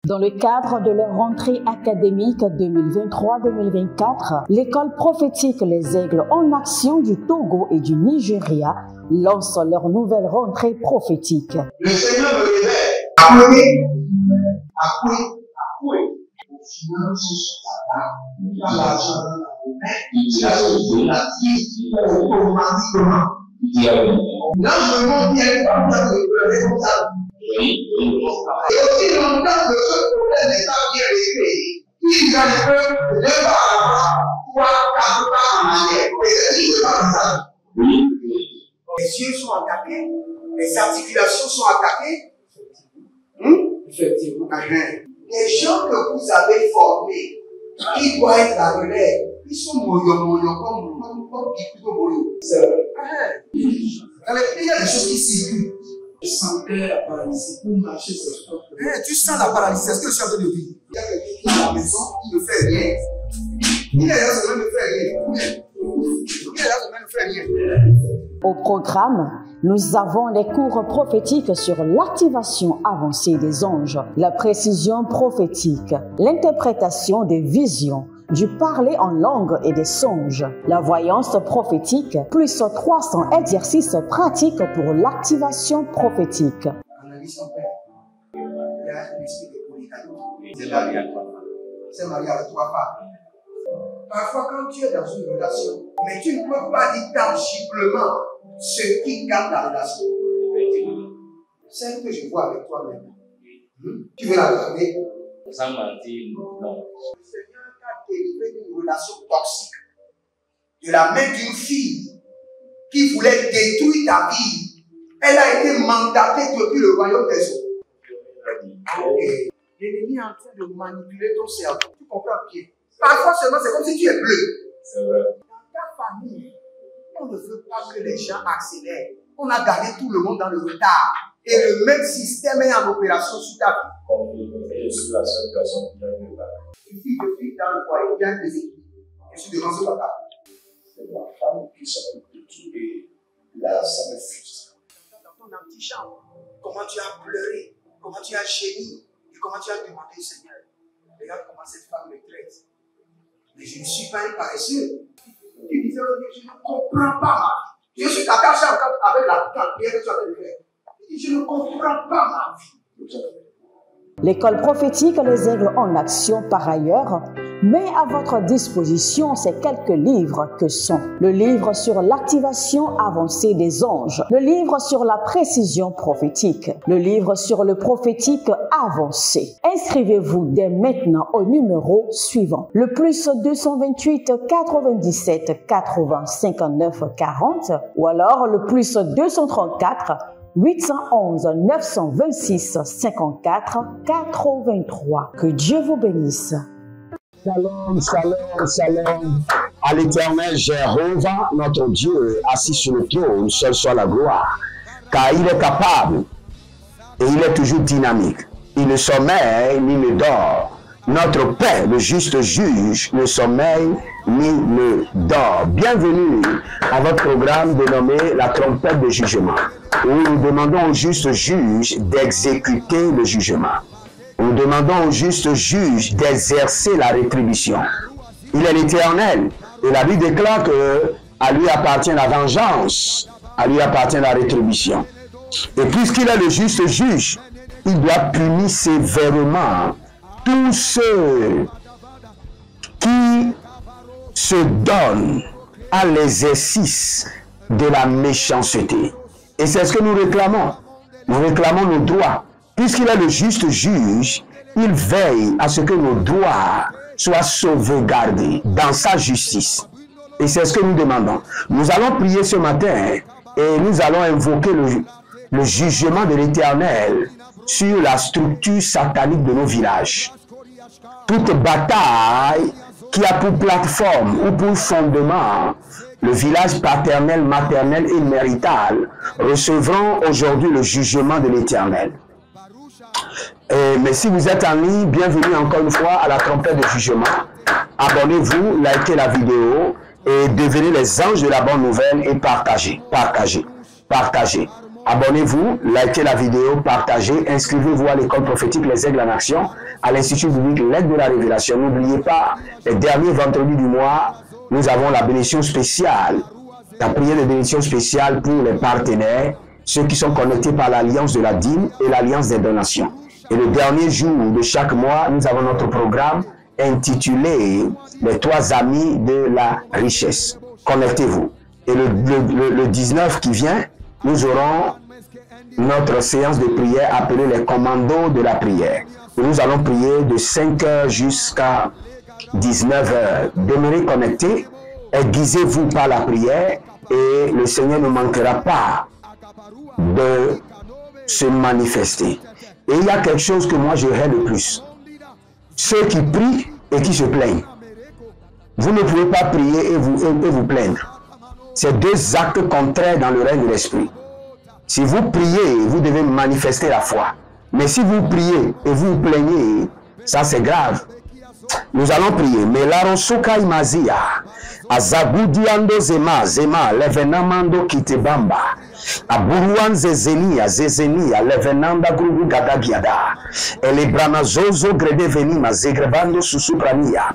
Dans le cadre de leur rentrée académique 2023-2024, l'école prophétique Les Aigles en Action du Togo et du Nigeria lance leur nouvelle rentrée prophétique. Le Seigneur me révèle. Appuyez. Aux finances, pas l'argent dans la vie, automatiquement. Là, je me montre bien comme ça, comme ça. Et aussi longtemps que ce problème n'est pas bien réglé, ils peuvent deux pas à l'avant, trois, quatre pas en arrière. Et c'est pas comme ça. Les yeux sont attaqués, les articulations sont attaquées. Effectivement. Les gens que vous avez formés, qui doivent être la relève, ils sont moyo comme moyo. C'est vrai. Dans les pays, il y a des choses qui circulent. Je sentais la paralysie pour marcher sur le corps. Tu sens la paralysie, c'est ce que je suis en train de dire. Il y a quelqu'un qui est à la maison, qui ne fait rien. Il est là, ça ne fait rien. Au programme, nous avons les cours prophétiques sur l'activation avancée des anges, la précision prophétique, l'interprétation des visions, du parler en langue et des songes, la voyance prophétique, plus 300 exercices pratiques pour l'activation prophétique. Analyse son père. Il y a un esprit de polygamie. C'est marié à trois femmes. C'est marié à trois femmes. Parfois, quand tu es dans une relation, mais tu ne peux pas dire tangiblement ce qui garde la relation. Celle que je vois avec toi-même. Tu veux la garder? Sans mentir, non. Le Seigneur t'a délivré d'une relation toxique. De la main d'une fille qui voulait détruire ta vie. Elle a été mandatée depuis le royaume des eaux. L'ennemi est en train de manipuler ton cerveau. Tu comprends bien? Parfois seulement, c'est comme si tu es bleu. C'est vrai. Dans ta famille, on ne veut pas que les gens accélèrent. On a gardé tout le monde dans le retard. Et le même système est en opération sur ta vie. Je suis la seule personne qui a vu ça. Une fille de fille dans le foyer, bien déséquilibrée. Je suis devant ce papa. C'est ma femme qui s'occupe de tout et là, ça me frustre. Dans ton antichambre, comment tu as pleuré, comment tu as gémi et comment tu as demandé au Seigneur. Regarde comment cette femme me traite. Mais je ne suis pas un paresseux. Tu disais, je ne comprends pas ma vie. Je suis attaché encore avec la prière que tu as fait de faire. Je ne comprends pas ma vie. L'école prophétique Les Aigles en Action, par ailleurs, met à votre disposition ces quelques livres que sont le livre sur l'activation avancée des anges, le livre sur la précision prophétique, le livre sur le prophétique avancé. Inscrivez-vous dès maintenant au numéro suivant, le plus 228 97 80 59 40 ou alors le plus 234 811 926 54 83. Que Dieu vous bénisse. Shalom, shalom, shalom. À l'Éternel Jéhovah, notre Dieu, assis sur le trône, seul soit la gloire. Car il est capable et il est toujours dynamique. Il ne sommeille ni ne dort. Notre Père, le juste juge, ne sommeille ni ne dort. Bienvenue à votre programme dénommé La trompette de jugement, où nous demandons au juste juge d'exécuter le jugement. Nous demandons au juste juge d'exercer la rétribution. Il est l'Éternel et la Bible déclare que à lui appartient la vengeance, à lui appartient la rétribution. Et puisqu'il est le juste juge, il doit punir sévèrement tous ceux qui se donnent à l'exercice de la méchanceté. Et c'est ce que nous réclamons. Nous réclamons nos droits. Puisqu'il est le juste juge, il veille à ce que nos droits soient sauvegardés dans sa justice. Et c'est ce que nous demandons. Nous allons prier ce matin et nous allons invoquer le jugement de l'Éternel sur la structure satanique de nos villages. Toute bataille qui a pour plateforme ou pour fondement le village paternel, maternel et marital recevront aujourd'hui le jugement de l'Éternel. Mais si vous êtes en ligne, bienvenue encore une fois à la trompette de jugement. Abonnez-vous, likez la vidéo et devenez les anges de la bonne nouvelle et partagez, partagez, partagez. Abonnez-vous, likez la vidéo, partagez, inscrivez-vous à l'école prophétique Les Aigles en Action, à l'Institut biblique L'Aigle de la Révélation. N'oubliez pas, les derniers vendredis du mois, nous avons la bénédiction spéciale, la prière de bénédiction spéciale pour les partenaires, ceux qui sont connectés par l'alliance de la dîme et l'alliance des donations. Et le dernier jour de chaque mois, nous avons notre programme intitulé « Les 3 amis de la richesse ». Connectez-vous. Et le 19 qui vient, nous aurons notre séance de prière appelée les commandos de la prière. Et nous allons prier de 5h jusqu'à 19h. Demeurez connectés, aiguisez-vous par la prière et le Seigneur ne manquera pas de se manifester. Et il y a quelque chose que moi je hais le plus. Ceux qui prient et qui se plaignent. Vous ne pouvez pas prier et vous plaindre. C'est 2 actes contraires dans le règne de l'esprit. Si vous priez, vous devez manifester la foi. Mais si vous priez et vous vous plaignez, ça c'est grave. Nous allons prier. Melarosuka imazia. Azagudiando zema, levenamando kitebamba. Aburuan zezenia, levenanda grugu gadagiada. Elebrana zozo grede venima, zegrebando susuprania.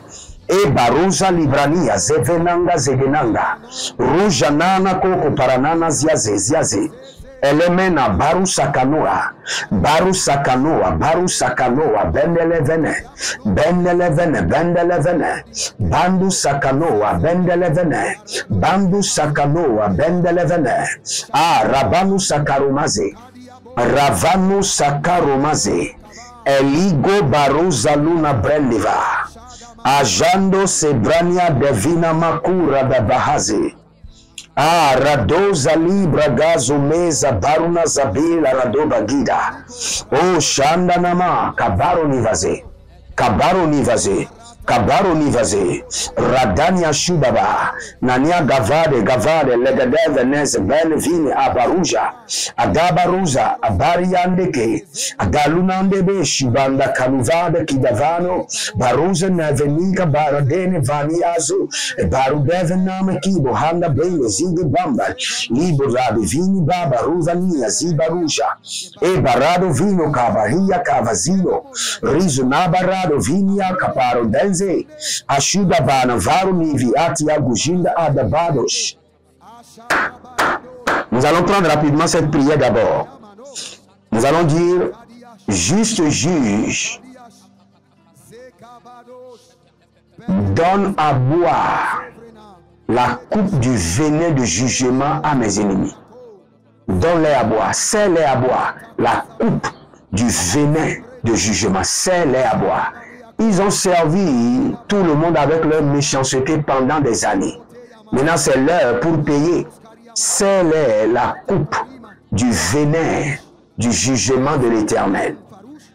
E baruza librania, zevenanga zegenanga. Ruja nana koko paranana ziaze. Elemena baru sakanoa, bendelevene, bandu sakanoa, bendelevene, rabanu sakaromaze, eligo baruza luna brendiva, ajando sebrania devina makura da bahaze. Radoza libra gazo meza baruna zabila radoba gida. Shanda nama kabaro nivaze. Radania shubaba. Nania gavade legadeve neze ben vini abaruja. Adabaruza abariandeke. Adalunandebe shibanda kanuvade kidavano. Baruza nevenika baradene vaniazo. Barudeve name kibo handa benge zigi bamba. Libo rabi vini baba ruvania zibaruja. Barado vino kavahia kavazino. Rizu nabarado vinia kaparo denze. Ashuda bana varu nivi atia gujinda adabadosh. Nous allons prendre rapidement cette prière d'abord. Nous allons dire, juste juge, donne à boire la coupe du venin de jugement à mes ennemis. Donne-les à boire, sers-les à boire la coupe du venin de jugement, sers-les à boire. Ils ont servi tout le monde avec leur méchanceté pendant des années. Maintenant, c'est l'heure pour payer. C'est la coupe du venin du jugement de l'Éternel.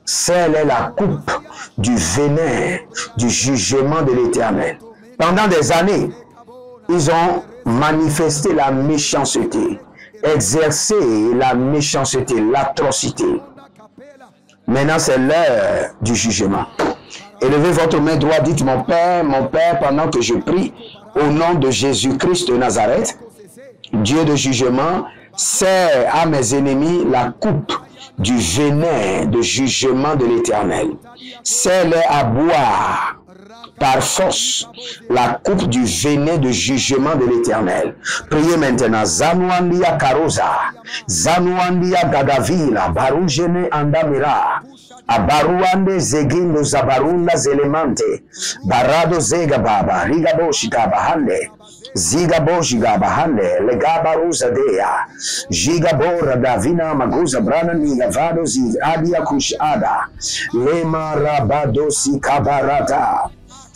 C'est la coupe du venin du jugement de l'Éternel. Pendant des années, ils ont manifesté la méchanceté, exercé la méchanceté, l'atrocité. Maintenant, c'est l'heure du jugement. Élevez votre main droite, dites mon Père, pendant que je prie, au nom de Jésus-Christ de Nazareth, Dieu de jugement, sers à mes ennemis la coupe du venin de jugement de l'Éternel. Sers-les à boire par force la coupe du venin de jugement de l'Éternel. Priez maintenant. Zanuandia Karosa, Zanuandia Gadavila, Barujene Andamira. Abaruande zegindo zabarunda zelemante barado zega baba rigabo shikaba hande ziga bojiga bahande legabaruza dea jiga bora davina maguza brana niga vado zig adia kushada lema rabado sikabarata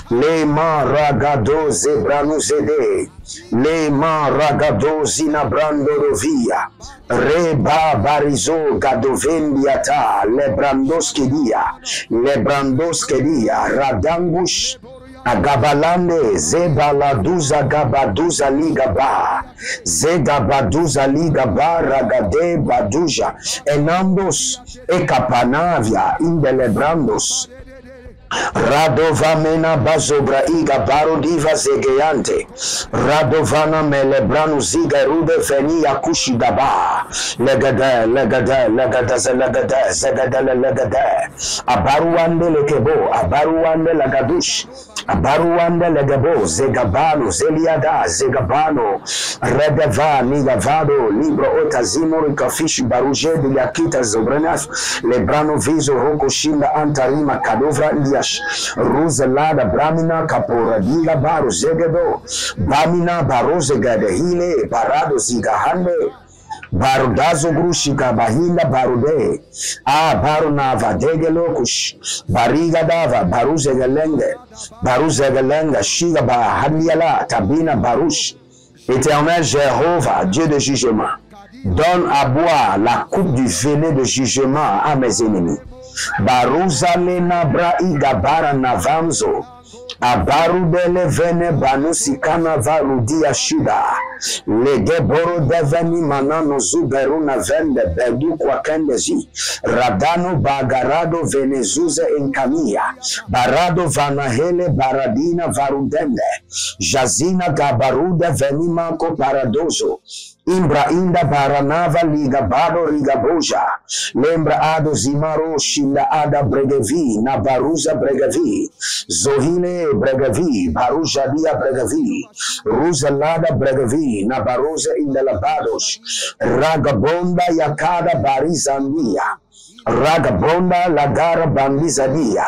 lema ragado zebranu zede lema ragado zinabrando rovia Reba barizo gadovendiata lebrandoskidia radangush agabalande zebaladuza gabaduza ligaba zegabaduza ligaba ragade baduja enambos ekapanavia indelebrandos Radovamena bazobra iga barodiva zegeyante. Radovana melebranu ziga rude veni yakushi daba. Legade, legade, legade, legade, zegade, legade. Abaruande lekebo, abaruande lagadush. Abaruande legabo, zegabano, zeliada, zegabano. Redeva, nigavado, libro otazimo, rikafishi baruje de yakita zobrenas. Lebrano viso rokoshinda antarima kadovra Roselada Bramina Caporadiga Baro Zegedo Bamina Barozegade Hile Barado Zigahande Barudazo Grushika Bahinda Barude Barunava Degelokush Bariga Dava Baruzegalenga Shiga Bahaniala Tabina Barush. Éternel Jéhovah, Dieu de jugement, donne à boire la coupe du venin de jugement à mes ennemis. Baruzalena braiga bara navamzo abarudele vene banusikana varudia shida lege boro deveni manano zuberuna vende bedu kwa kendezi radano bagarado venezuze enkamia barado vanahele baradina varudende jazina gabaruda venimako paradozo Imbra inda baranava liga bado riga boja. Lembra ado zimaro shinda ada bregevi na baruza bregevi. Zohine bregevi baruja dia bregevi. Ruzalada bregevi na baruza inda labados. Ragabonda yakada barizania. Ragabonda lagara bandizadia.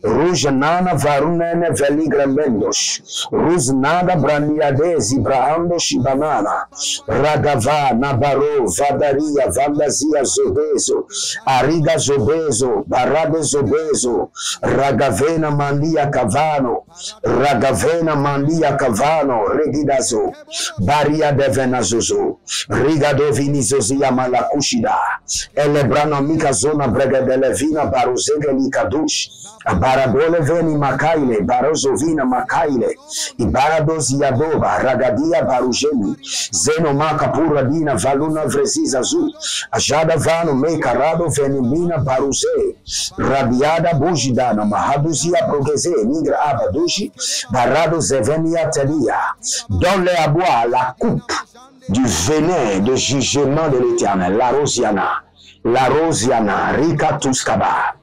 Rujanana varunene veligremendos. Ruznada brandiade zibrahando shibanana. Ragava nabaro vadaria vandazia zobezo. Ariga zobezo. Barade zobezo. Ragavena mandia cavano. Ragavena mandia cavano. Regidazo. Baria devenazozo. Rigado vinizozia malakushida. Elebrano mikazo na brega de levina baruzega likadush baradole veni makaile barozovina makaile ibaradozi yadoba ragadia barujeni zeno makapura dina valuna vreziza zu ajada vano mekarado venimina baruze rabiada bujidana mahaduzia progeze nigra abadushi barado zevenia telia donne à boire la coupe du venin de jugement de l'Éternel, la Rosiana, Rika Tuskaba.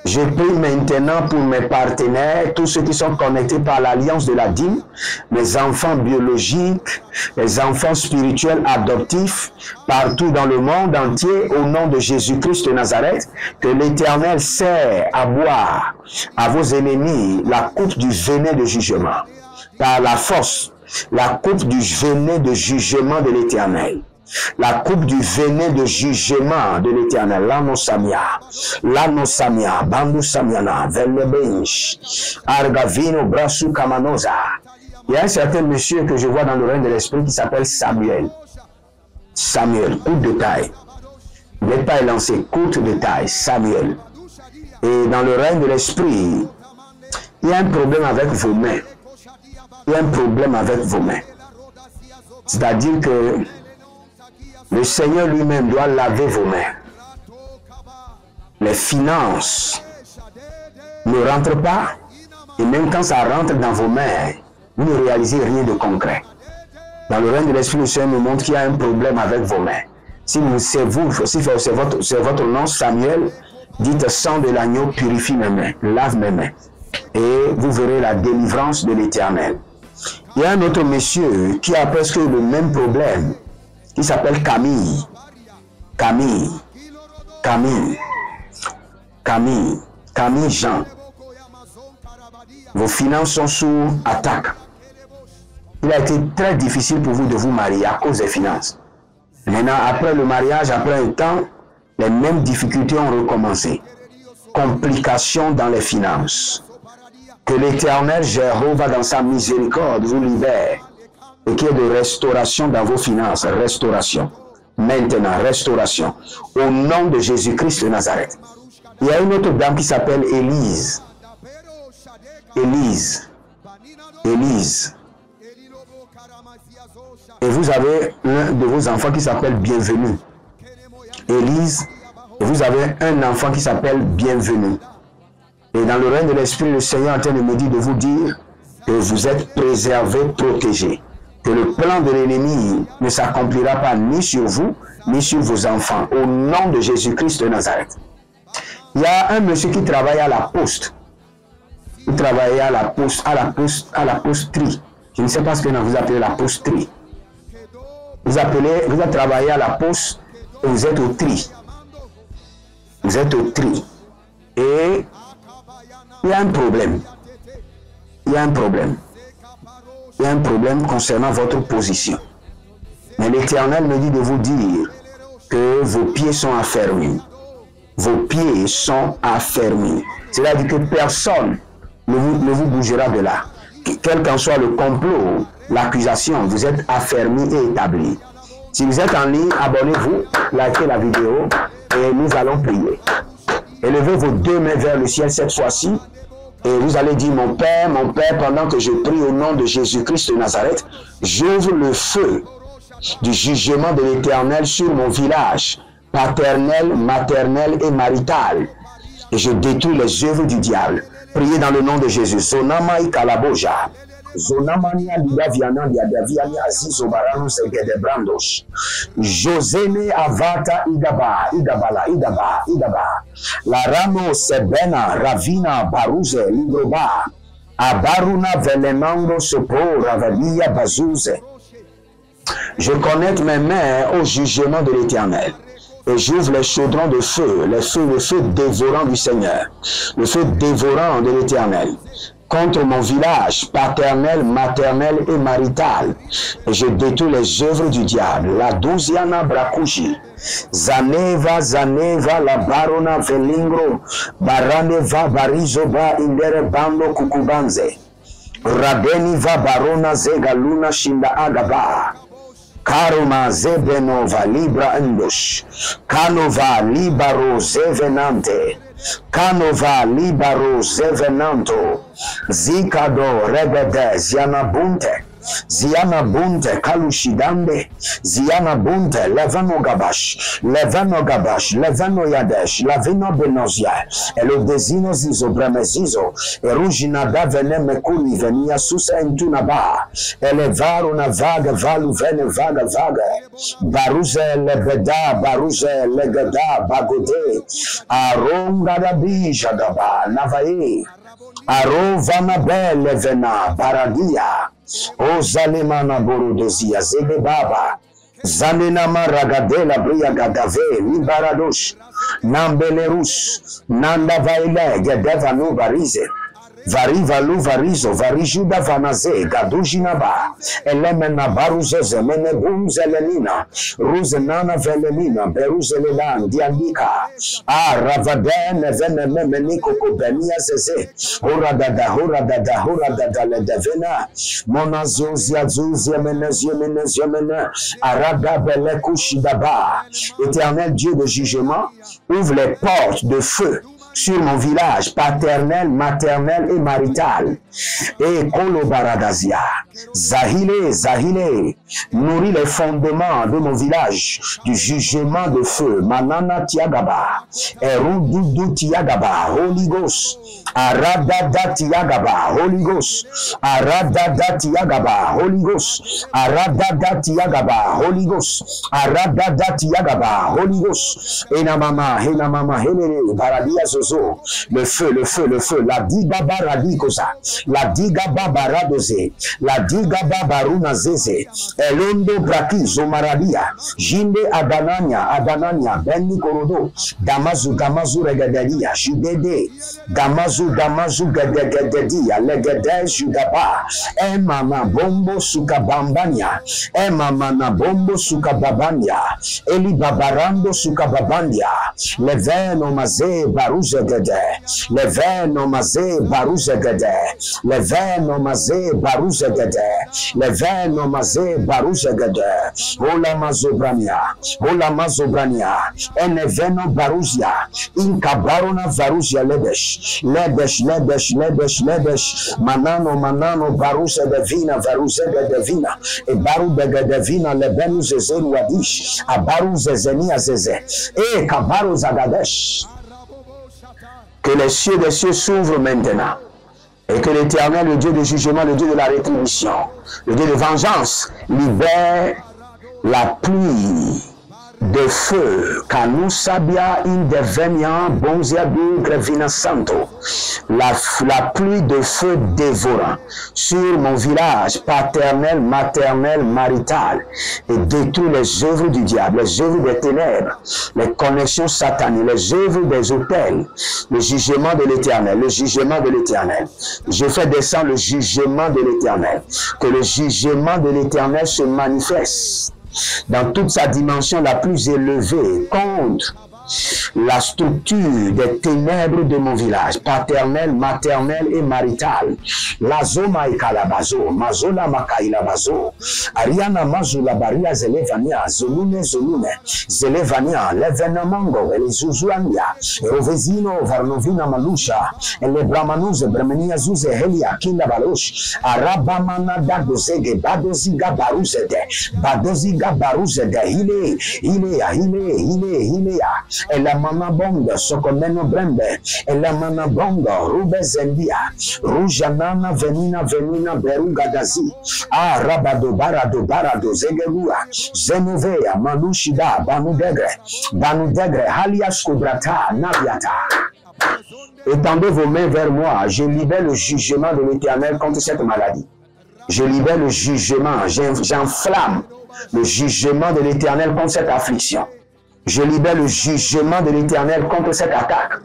Je prie maintenant pour mes partenaires, tous ceux qui sont connectés par l'alliance de la dîme, mes enfants biologiques, les enfants spirituels adoptifs, partout dans le monde entier, au nom de Jésus-Christ de Nazareth, que l'Éternel sert à boire à vos ennemis la coupe du venin de jugement, par la force, la coupe du venin de jugement de l'Éternel. La coupe du venin de jugement de l'Éternel, l'ano samia, bandu samiana, vellebench, argavino, brasu kamanoza. Il y a un certain monsieur que je vois dans le règne de l'esprit qui s'appelle Samuel. Samuel, courte de taille. Il n'est pas lancé, courte de taille, Samuel. Et dans le règne de l'esprit, il y a un problème avec vos mains. Il y a un problème avec vos mains. C'est-à-dire que le Seigneur lui-même doit laver vos mains. Les finances ne rentrent pas. Et même quand ça rentre dans vos mains, vous ne réalisez rien de concret. Dans le règne de l'Esprit, le Seigneur nous montre qu'il y a un problème avec vos mains. Si c'est votre nom, Samuel, dites sang de l'agneau, purifie mes mains, lave mes mains. Et vous verrez la délivrance de l'Éternel. Il y a un autre monsieur qui a presque le même problème. Il s'appelle Camille. Camille Jean. Vos finances sont sous attaque. Il a été très difficile pour vous de vous marier à cause des finances. Maintenant, après le mariage, après un temps, les mêmes difficultés ont recommencé. Complications dans les finances. Que l'Éternel Jéhovah dans sa miséricorde vous libère. Et qu'il y ait de restauration dans vos finances. Restauration. Maintenant, restauration. Au nom de Jésus-Christ de Nazareth. Il y a une autre dame qui s'appelle Élise. Élise. Et vous avez un de vos enfants qui s'appelle Bienvenue. Élise. Et vous avez un enfant qui s'appelle Bienvenue. Et dans le règne de l'Esprit, le Seigneur est en train de me dire de vous dire que vous êtes préservés, protégés. Que le plan de l'ennemi ne s'accomplira pas ni sur vous, ni sur vos enfants. Au nom de Jésus-Christ de Nazareth. Il y a un monsieur qui travaille à la poste. Il travaillait à la posterie. Je ne sais pas ce que vous appelez la posterie. Vous avez travaillé à la poste et vous êtes au tri. Vous êtes au tri. Et il y a un problème. Il y a un problème. Il y a un problème concernant votre position. Mais l'Éternel me dit de vous dire que vos pieds sont affermis. Vos pieds sont affermis. C'est-à-dire que personne ne vous bougera de là. Quel qu'en soit le complot, l'accusation, vous êtes affermis et établis. Si vous êtes en ligne, abonnez-vous, likez la vidéo et nous allons prier. Élevez vos deux mains vers le ciel cette fois-ci et vous allez dire, mon Père, pendant que je prie au nom de Jésus-Christ de Nazareth, j'ouvre le feu du jugement de l'Éternel sur mon village, paternel, maternel et marital. Et je détruis les œuvres du diable. Priez dans le nom de Jésus. Zonamai kalaboja. Zonamania lidaviana liadaviani azizo barano segede brandos. Josene avata idaba. La ramo sebena ravina baruze ligroba. Abaruna velemando sopo ravalia bazuze. Je connecte mes mains au jugement de l'Éternel. Et j'ouvre les chaudrons de feu, le feu dévorant du Seigneur, le feu dévorant de l'Éternel, contre mon village paternel, maternel et marital. Et je détruis les œuvres du diable. La douziana brakushi, zaneva, la barona velingro, baraneva barizoba indere bando kukubanze, radeni va barona zega luna shinda agaba. Karoma zebenova libra endosh. Kanova libaro zevenante. Kanova libaro zevenanto. Zikado rebede zianabunte. Ziana bunte kalushidande. Ziana bunte levano gabash. Levano yadesh. Lavino benozia. Elo desino zizo bremezizo. Erugina da vene mekuli venia susa entunaba. Elevaro na vaga valu vene vaga. Baruze lebeda, baruze legeda, bagode. Aronga da bija daba, navae. Arovana bele vena, baradia. Ozalemana borodozia, zebe baba. Zanena maragadela bria gadave, libaradosh. Nambelerus, nanda vaile, gedeva no barize. Varivalu varizo, varijuda vanaze, gadujinaba, elemena baruze zemene bum zelenina, ruzenana velenina, beruzelelan, diandika, ravadene veneme meniko kobenia zeze, horadada, ledevena, monazuzia, menezia, arada belekushidaba. Éternel Dieu de jugement, ouvre les portes de feu sur mon village paternel, maternel et marital. Et Kolobaradazia, Zahile, nourrit les fondements de mon village du jugement de feu. Manana Tiagaba, Erududu Tiagaba, Holy Ghost, Aradada Tiagaba, Holy Ghost, Aradada Tiagaba, Holy Ghost, Aradada Tiagaba, Holy Ghost, Aradada Tiagaba, Holy Ghost, Enamama, Helele, Baradia Zozo, le feu, la Digaba Radikosa, la Digaba Baradoze, la Digaba Baruna Zeze, Elondo Braki, Zomaradia, Jinde Adanania, Benni Korodo, Damazu Regadelia, Judede, Damazu Gadegadedia, Legade Judaba, Emama Bombo Sukabambania, Emama Bombo Sukababania, Eli Babarando Sukababandia, Leveno Maze Baruzegede, Leveno Maze Baruzegede, Leveno Maze Baruzegede, Leveno Maze Baruzegede, Ola Mazobrania, Eneveno Baruzia, Inkabarona Varuzia Lebesh, Manano Baruze Devina, e Baru Devina, Lebenu Zezeru Wadish, Abaru Zezenia Zeze, e Kabaru Zagadesh. Que les cieux des cieux s'ouvrent maintenant. Et que l'Éternel, le Dieu de jugement, le Dieu de la rétribution, le Dieu de vengeance, libère la pluie de feu, Kanu Sabia Indevenia Bonzia Grevina Santo, la pluie de feu dévorant sur mon village paternel, maternel, marital, et détruit les œuvres du diable, les œuvres des ténèbres, les connexions sataniques, les œuvres des autels, le jugement de l'Éternel, le jugement de l'Éternel. Je fais descendre le jugement de l'Éternel, que le jugement de l'Éternel se manifeste dans toute sa dimension la plus élevée contre la structure des ténèbres de mon village, paternel, maternel et marital. Lazo maikalabazo, mazola makailabazo, Ariana mazula baria zelevania, zolune zolune, zelevania, levenamango, elizuzuania, rovezino, varnovina malusha, ele bramanuze, bremenia zuze, helia, kinda balosh, arabamana dadozege, badoziga baruzede, hile, Ela mana bonga sokomeno brembe ela mana bonga rube zendia rujanana venina beruga dazi rabado barado zegerua zenovea manushida banu degre halias kubrata nabiata. Étendez vos mains vers moi, je libère le jugement de l'Éternel contre cette maladie. Je libère le jugement, j'enflamme le jugement de l'Éternel contre cette affliction. Je libère le jugement de l'Éternel contre cette attaque.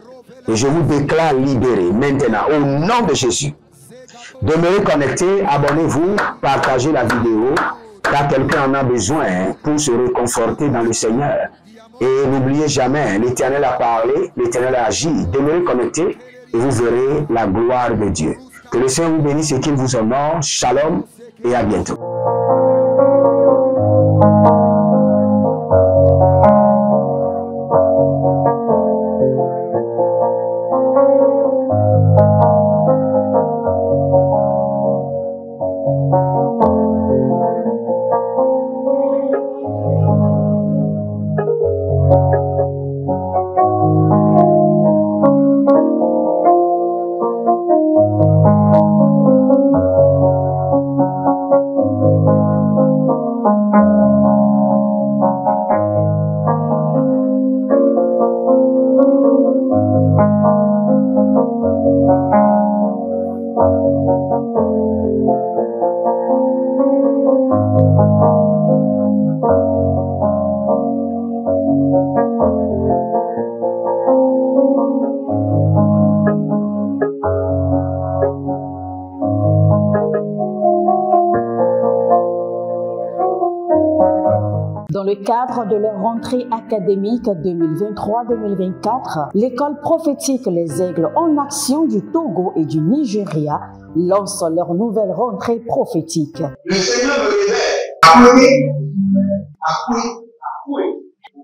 Et je vous déclare libéré maintenant, au nom de Jésus. Demeurez connectés, abonnez-vous, partagez la vidéo, car quelqu'un en a besoin pour se réconforter dans le Seigneur. Et n'oubliez jamais, l'Éternel a parlé, l'Éternel a agi. Demeurez connectés et vous verrez la gloire de Dieu. Que le Seigneur vous bénisse et qu'il vous honore. Shalom et à bientôt. Dans le cadre de leur rentrée académique 2023-2024, l'école prophétique Les Aigles en Action du Togo et du Nigeria lance leur nouvelle rentrée prophétique. Le Seigneur me révèle. Appuyez.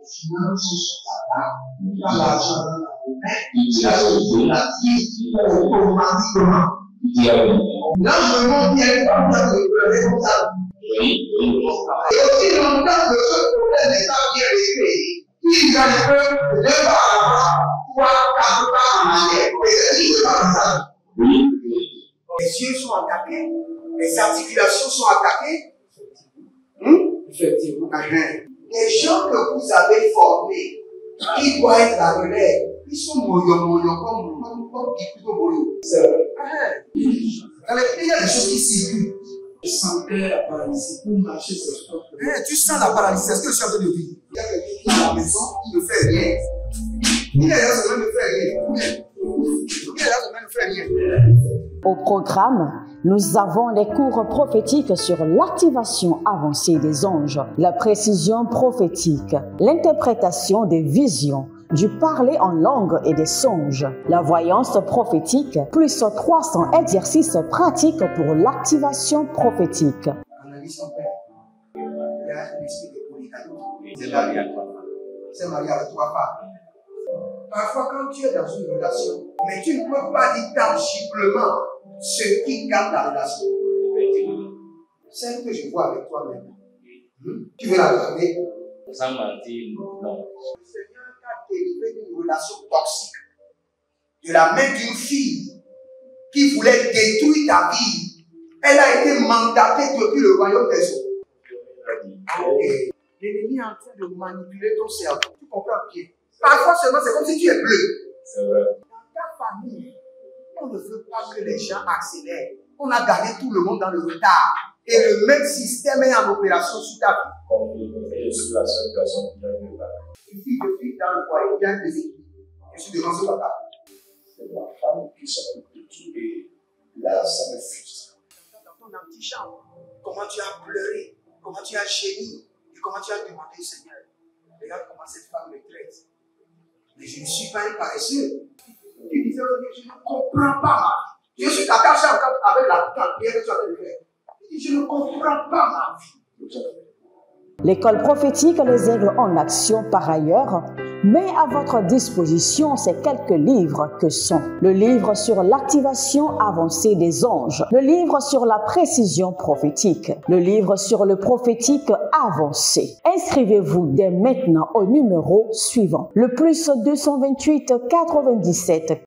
Finances dans l'argent dans la main, automatiquement. Là, je montre qu'il y a une femme qui a comme ça. Et aussi longtemps que ce problème n'est pas bien réglé, ils arrivent deux pas à l'avant, trois, quatre pas en arrière. Et c'est pas comme ça. Les yeux sont attaqués, les articulations sont attaquées. Effectivement. Les gens que vous avez formés, qui doivent être la relève, ils sont moyons comme plutôt moyons. C'est vrai. Dans les pays, il y a des choses qui circulent. Je sentais la paralysie pour marcher sur ce sport. Tu sens la paralysie, c'est ce que je suis en train de dire. Il y a quelqu'un qui est à la maison, qui ne fait rien. Il est là, ça ne fait rien. Il est là, ça ne fait rien. Au programme, nous avons les cours prophétiques sur l'activation avancée des anges, la précision prophétique, l'interprétation des visions, du parler en langue et des songes, la voyance prophétique, plus 300 exercices pratiques pour l'activation prophétique. Analyse son père. Il y a un esprit de polygamie. C'est marié à trois femmes. C'est marié à trois femmes. Parfois, quand tu es dans une relation, mais tu ne peux pas dire tangiblement ce qui garde la relation. Celle que je vois avec toi maintenant. Tu veux la regarder? Sans mentir, non. Le Seigneur t'a délivré d'une relation toxique. de la main d'une fille qui voulait détruire ta vie. Elle a été mandatée depuis le royaume des eaux. Okay. L'ennemi est en train de manipuler ton cerveau. Tu comprends bien? Parfois seulement, c'est comme si tu es bleu. C'est vrai. Dans ta famille, on ne veut pas que les gens accélèrent. On a gardé tout le monde dans le retard. Et le même système est en opération sur ta vie. Comme je suis la seule personne qui a vu ça. Une fille de fille dans le foyer, bien des équipes. Je suis devant ce papa. C'est ma femme qui s'occupe de tout et là, ça me frustre. Dans ton antichambre, comment tu as pleuré, comment tu as gémi et comment tu as demandé, Seigneur, regarde comment cette femme me traite. Mais je ne suis pas un paresseux. Tu disais, je ne comprends pas ma vie. Je suis attaché avec la prière que tu as fait de faire. Je ne comprends pas ma vie. L'école prophétique Les Aigles en Action, par ailleurs, met à votre disposition ces quelques livres que sont le livre sur l'activation avancée des anges, le livre sur la précision prophétique, le livre sur le prophétique avancé. Inscrivez-vous dès maintenant au numéro suivant, le +228 97